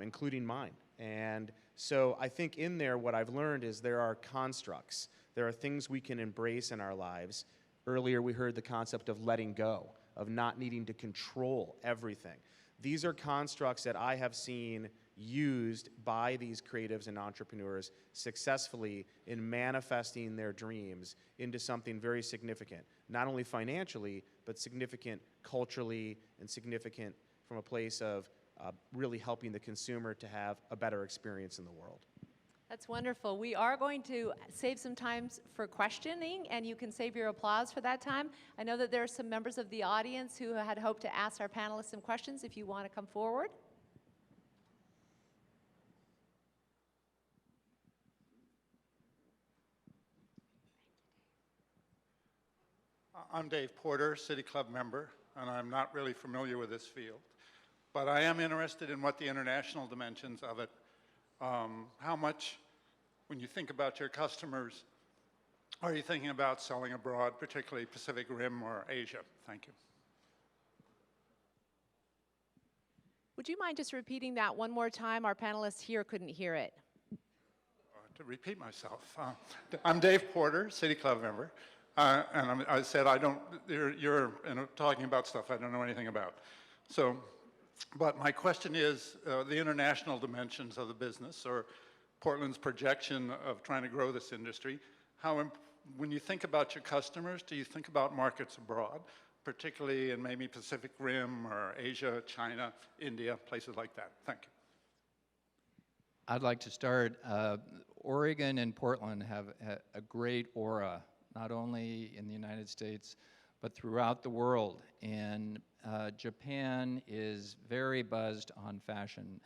including mine. And so I think in there, what I've learned is there are constructs. There are things we can embrace in our lives. Earlier, we heard the concept of letting go, of not needing to control everything. These are constructs that I have seen used by these creatives and entrepreneurs successfully in manifesting their dreams into something very significant, not only financially, but significant culturally and significant from a place of really helping the consumer to have a better experience in the world.
That's wonderful. We are going to save some time for questioning, and you can save your applause for that time. I know that there are some members of the audience who had hoped to ask our panelists some questions. If you want to come forward.
I'm Dave Porter, City Club member, and I'm not really familiar with this field. But I am interested in what the international dimensions of it, how much, when you think about your customers, are you thinking about selling abroad, particularly Pacific Rim or Asia? Thank you.
Would you mind just repeating that one more time? Our panelists here couldn't hear it.
To repeat myself, I'm Dave Porter, City Club member, and I said you're talking about stuff I don't know anything about. So, but my question is the international dimensions of the business, or Portland's projection of trying to grow this industry. When you think about your customers, do you think about markets abroad, particularly in maybe Pacific Rim or Asia, China, India, places like that? Thank you.
I'd like to start. Oregon and Portland have a great aura, not only in the United States, but throughout the world. And Japan is very buzzed on fashion.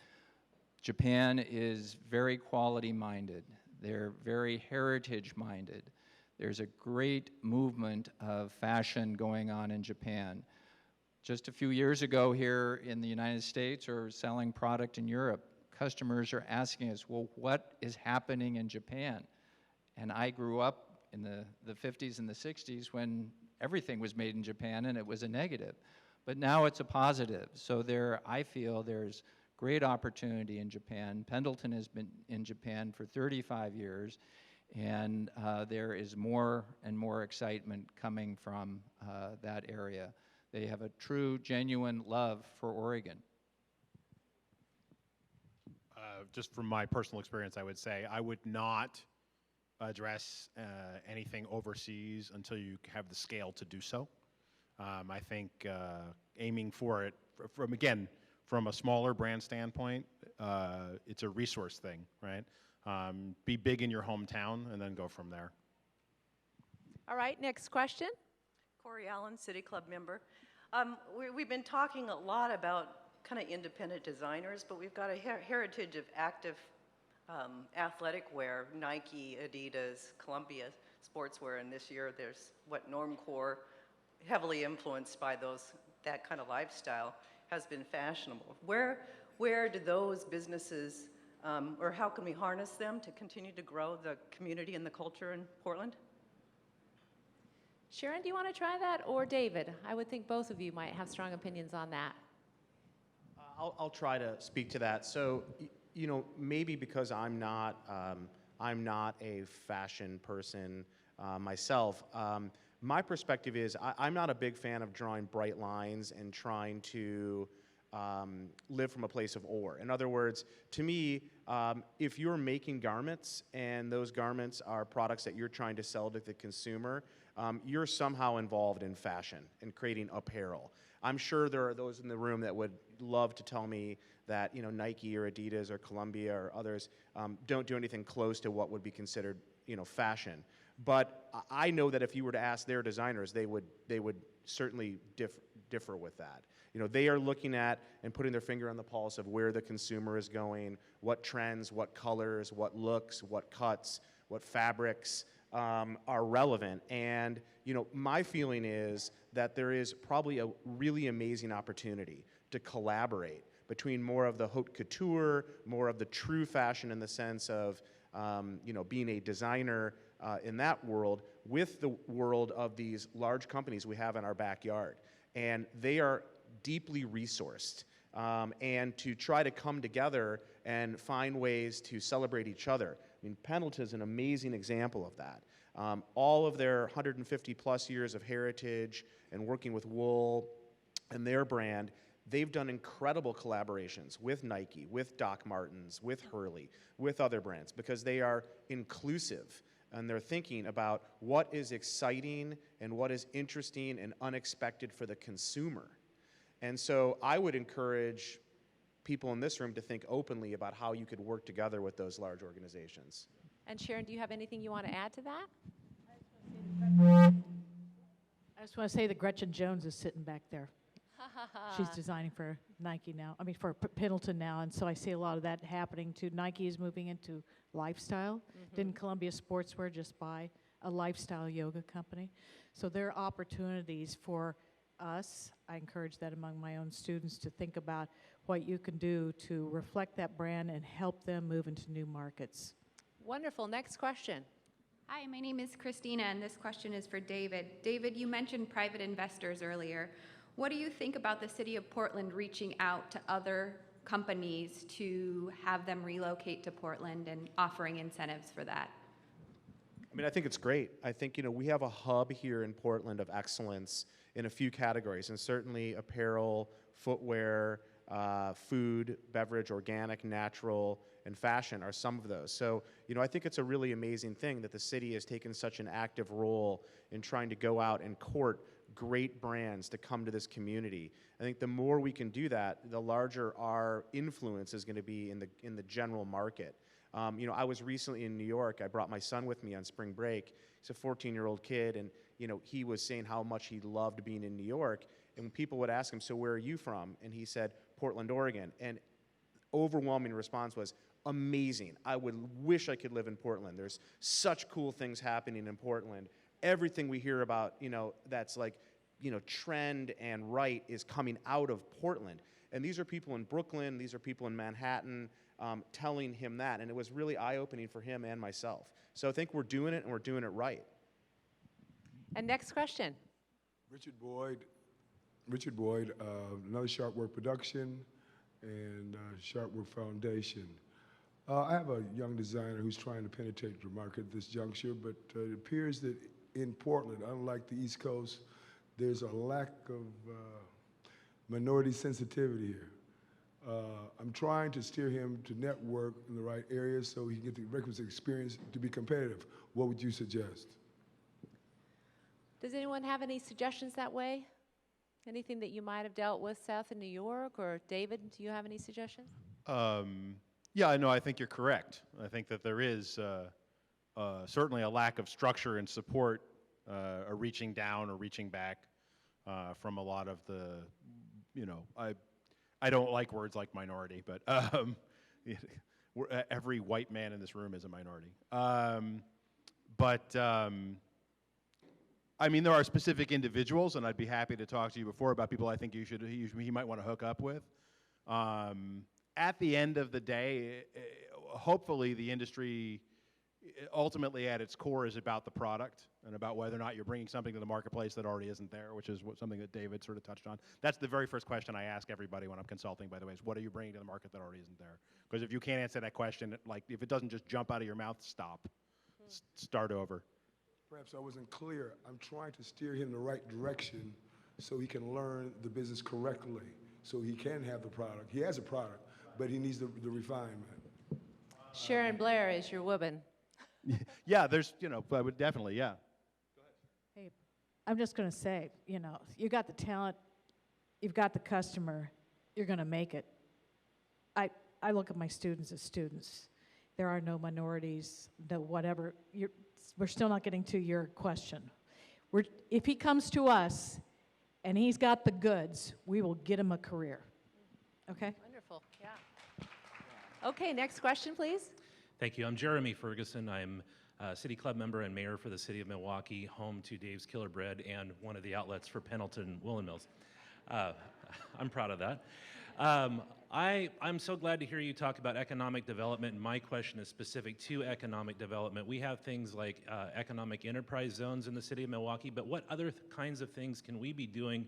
Japan is very quality-minded. They're very heritage-minded. There's a great movement of fashion going on in Japan. Just a few years ago here in the United States, or selling product in Europe, customers are asking us, well, what is happening in Japan? And I grew up in the 50s and the 60s when everything was made in Japan and it was a negative. But now it's a positive. So I feel there's great opportunity in Japan. Pendleton has been in Japan for 35 years, and there is more and more excitement coming from that area. They have a true, genuine love for Oregon.
Just from my personal experience, I would say I would not address anything overseas until you have the scale to do so. I think aiming for it, from a smaller brand standpoint, it's a resource thing, right? Be big in your hometown and then go from there.
All right, next question.
Corey Allen, City Club member. We've been talking a lot about kind of independent designers, but we've got a heritage of active athletic wear, Nike, Adidas, Columbia sportswear, and this year there's Normcore, heavily influenced by that kind of lifestyle, has been fashionable. Where do those businesses, or how can we harness them to continue to grow the community and the culture in Portland?
Sharon, do you want to try that? Or David? I would think both of you might have strong opinions on that.
I'll try to speak to that. So, maybe because I'm not a fashion person myself. My perspective is I'm not a big fan of drawing bright lines and trying to live from a place of awe. In other words, to me, if you're making garments and those garments are products that you're trying to sell to the consumer, you're somehow involved in fashion and creating apparel. I'm sure there are those in the room that would love to tell me that Nike or Adidas or Columbia or others don't do anything close to what would be considered fashion. But I know that if you were to ask their designers, they would certainly differ with that. They are looking at and putting their finger on the pulse of where the consumer is going, what trends, what colors, what looks, what cuts, what fabrics are relevant. And my feeling is that there is probably a really amazing opportunity to collaborate between more of the haute couture, more of the true fashion in the sense of being a designer in that world, with the world of these large companies we have in our backyard. And they are deeply resourced. And to try to come together and find ways to celebrate each other. I mean, Pendleton is an amazing example of that. All of their 150 plus years of heritage and working with wool and their brand, they've done incredible collaborations with Nike, with Doc Martens, with Hurley, with other brands, because they are inclusive and they're thinking about what is exciting and what is interesting and unexpected for the consumer. And so I would encourage people in this room to think openly about how you could work together with those large organizations.
And Sharon, do you have anything you want to add to that?
I just want to say that Gretchen Jones is sitting back there. She's designing for Nike now, for Pendleton now, and so I see a lot of that happening too. Nike is moving into lifestyle. Didn't Columbia Sportswear just buy a lifestyle yoga company? So there are opportunities for us. I encourage that among my own students to think about what you can do to reflect that brand and help them move into new markets.
Wonderful. Next question.
Hi, my name is Christina, and this question is for David. David, you mentioned private investors earlier. What do you think about the city of Portland reaching out to other companies to have them relocate to Portland and offering incentives for that?
I mean, I think it's great. I think, we have a hub here in Portland of excellence in a few categories, and certainly apparel, footwear, food, beverage, organic, natural, and fashion are some of those. So, I think it's a really amazing thing that the city has taken such an active role in trying to go out and court great brands to come to this community. I think the more we can do that, the larger our influence is going to be in the general market. I was recently in New York. I brought my son with me on spring break. He's a 14-year-old kid, and he was saying how much he loved being in New York. And when people would ask him, "So where are you from?" and he said, "Portland, Oregon." And overwhelming response was, "Amazing. I would wish I could live in Portland. There's such cool things happening in Portland. Everything we hear about, that's like, trend and right is coming out of Portland." And these are people in Brooklyn, these are people in Manhattan telling him that. And it was really eye-opening for him and myself. So I think we're doing it, and we're doing it right.
And next question.
Richard Boyd, another Sharp Work Production and Sharp Work Foundation. I have a young designer who's trying to penetrate the market at this juncture, but it appears that in Portland, unlike the East Coast, there's a lack of minority sensitivity here. I'm trying to steer him to network in the right areas so he can get the requisite experience to be competitive. What would you suggest?
Does anyone have any suggestions that way? Anything that you might have dealt with, Seth, in New York? Or David, do you have any suggestions?
Yeah, no, I think you're correct. I think that there is certainly a lack of structure and support, or reaching down or reaching back from a lot of the, I don't like words like minority, but every white man in this room is a minority. I mean, there are specific individuals, and I'd be happy to talk to you before about people I think he might want to hook up with. At the end of the day, hopefully the industry ultimately at its core is about the product and about whether or not you're bringing something to the marketplace that already isn't there, which is something that David sort of touched on. That's the very first question I ask everybody when I'm consulting, by the way, is what are you bringing to the market that already isn't there? Because if you can't answer that question, if it doesn't just jump out of your mouth, stop. Start over.
Perhaps I wasn't clear. I'm trying to steer him in the right direction so he can learn the business correctly, so he can have the product. He has a product, but he needs the refinement.
Sharon Blair is your woman.
Yeah, there's, I would definitely, yeah.
Hey, I'm just going to say, you got the talent, you've got the customer, you're going to make it. I look at my students as students. There are no minorities, no whatever. We're still not getting to your question. If he comes to us and he's got the goods, we will get him a career. Okay?
Wonderful, yeah. Okay, next question, please.
Thank you. I'm Jeremy Ferguson. I'm a City Club member and mayor for the city of Milwaukee, home to Dave's Killer Bread and one of the outlets for Pendleton Woolen Mills. I'm proud of that. I'm so glad to hear you talk about economic development, and my question is specific to economic development. We have things like economic enterprise zones in the city of Milwaukee, but what other kinds of things can we be doing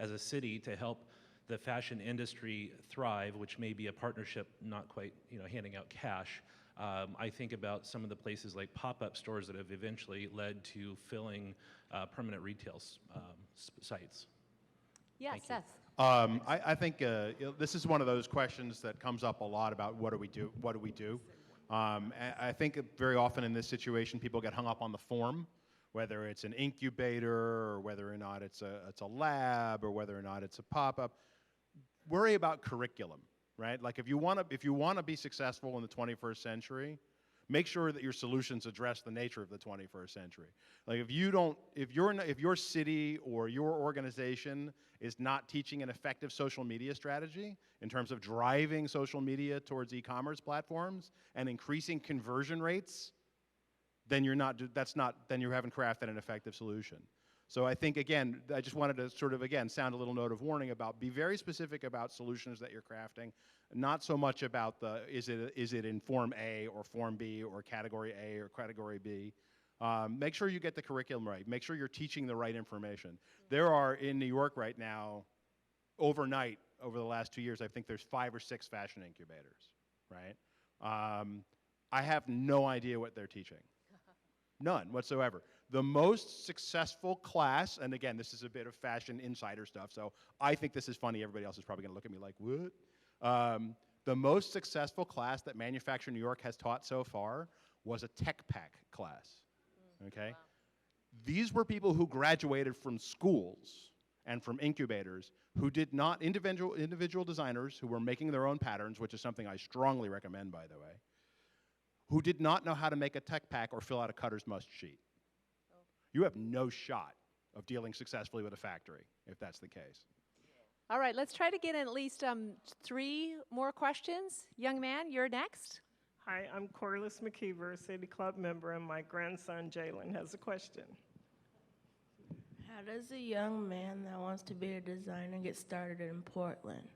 as a city to help the fashion industry thrive, which may be a partnership, not quite handing out cash? I think about some of the places like pop-up stores that have eventually led to filling permanent retail sites.
Yeah,
Thank you.
Seth.
I think this is one of those questions that comes up a lot about what do we do? What do we do? I think very often in this situation, people get hung up on the form, whether it's an incubator or whether or not it's a lab or whether or not it's a pop-up. Worry about curriculum, right? Like if you want to be successful in the 21st century, make sure that your solutions address the nature of the 21st century. Like if your city or your organization is not teaching an effective social media strategy in terms of driving social media towards e-commerce platforms and increasing conversion rates, then you haven't crafted an effective solution. So I think, again, I just wanted to sort of, again, sound a little note of warning about, be very specific about solutions that you're crafting, not so much about is it in Form A or Form B or Category A or Category B. Make sure you get the curriculum right. Make sure you're teaching the right information. There are, in New York right now, overnight, over the last 2 years, I think there's 5 or 6 fashion incubators, right? I have no idea what they're teaching. None whatsoever. The most successful class, and again, this is a bit of fashion insider stuff, so I think this is funny. Everybody else is probably going to look at me like, what? The most successful class that Manufacture New York has taught so far was a tech pack class, okay? Wow. These were people who graduated from schools and from incubators who did not, individual designers who were making their own patterns, which is something I strongly recommend, by the way, who did not know how to make a tech pack or fill out a cutter's must sheet. Oh. You have no shot of dealing successfully with a factory if that's the case.
All right, let's try to get in at least 3 more questions. Young man, you're next.
Hi, I'm Corliss McKeever, City Club member, and my grandson Jalen has a question.
How does a young man that wants to be a designer get started in Portland?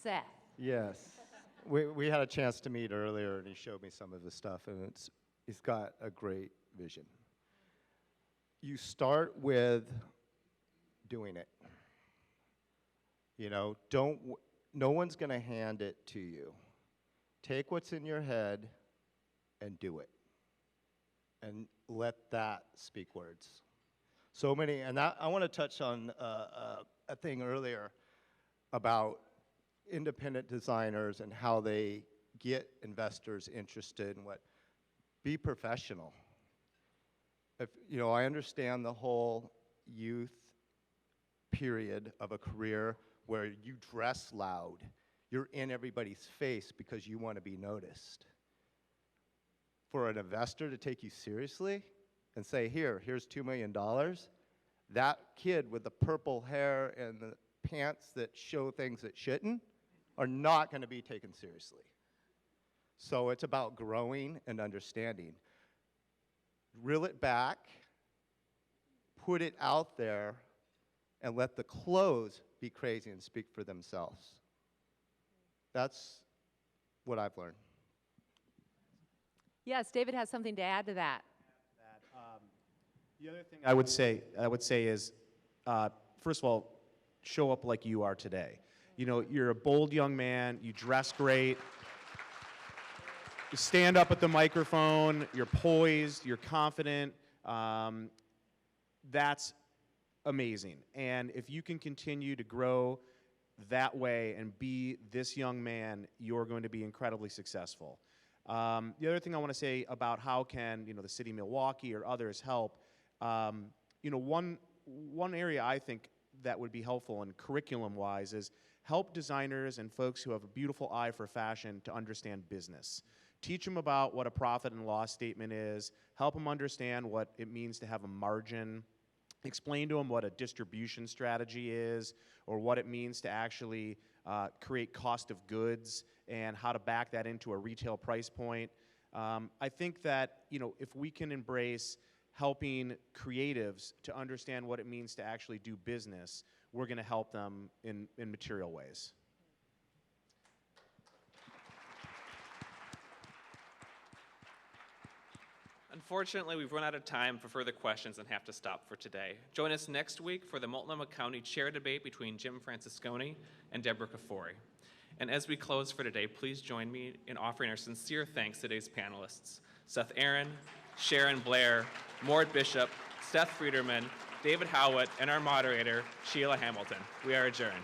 Seth.
Yes. We had a chance to meet earlier, and he showed me some of his stuff, and he's got a great vision. You start with doing it. You know, no one's going to hand it to you. Take what's in your head and do it. And let that speak words. So many, and I want to touch on a thing earlier about independent designers and how they get investors interested in be professional. I understand the whole youth period of a career where you dress loud. You're in everybody's face because you want to be noticed. For an investor to take you seriously and say, here's $2 million, that kid with the purple hair and the pants that show things that shouldn't are not going to be taken seriously. So it's about growing and understanding. Reel it back, put it out there, and let the clothes be crazy and speak for themselves. That's what I've learned.
Yes, David has something to add to that.
The other thing I would say is, first of all, show up like you are today. You know, you're a bold young man, you dress great, you stand up at the microphone, you're poised, you're confident. That's amazing. And if you can continue to grow that way and be this young man, you're going to be incredibly successful. The other thing I want to say about how can the city of Milwaukee or others help, one area I think that would be helpful and curriculum-wise is help designers and folks who have a beautiful eye for fashion to understand business. Teach them about what a profit and loss statement is. Help them understand what it means to have a margin. Explain to them what a distribution strategy is or what it means to actually create cost of goods and how to back that into a retail price point. I think that if we can embrace helping creatives to understand what it means to actually do business, we're going to help them in material ways.
Unfortunately, we've run out of time for further questions and have to stop for today. Join us next week for the Multnomah County Chair Debate between Jim Francisconi and Deborah Kafori. And as we close for today, please join me in offering our sincere thanks to today's panelists, Seth Aaron, Sharon Blair, Mort Bishop, Seth Friedermann, David Howitt, and our moderator, Sheila Hamilton. We are adjourned.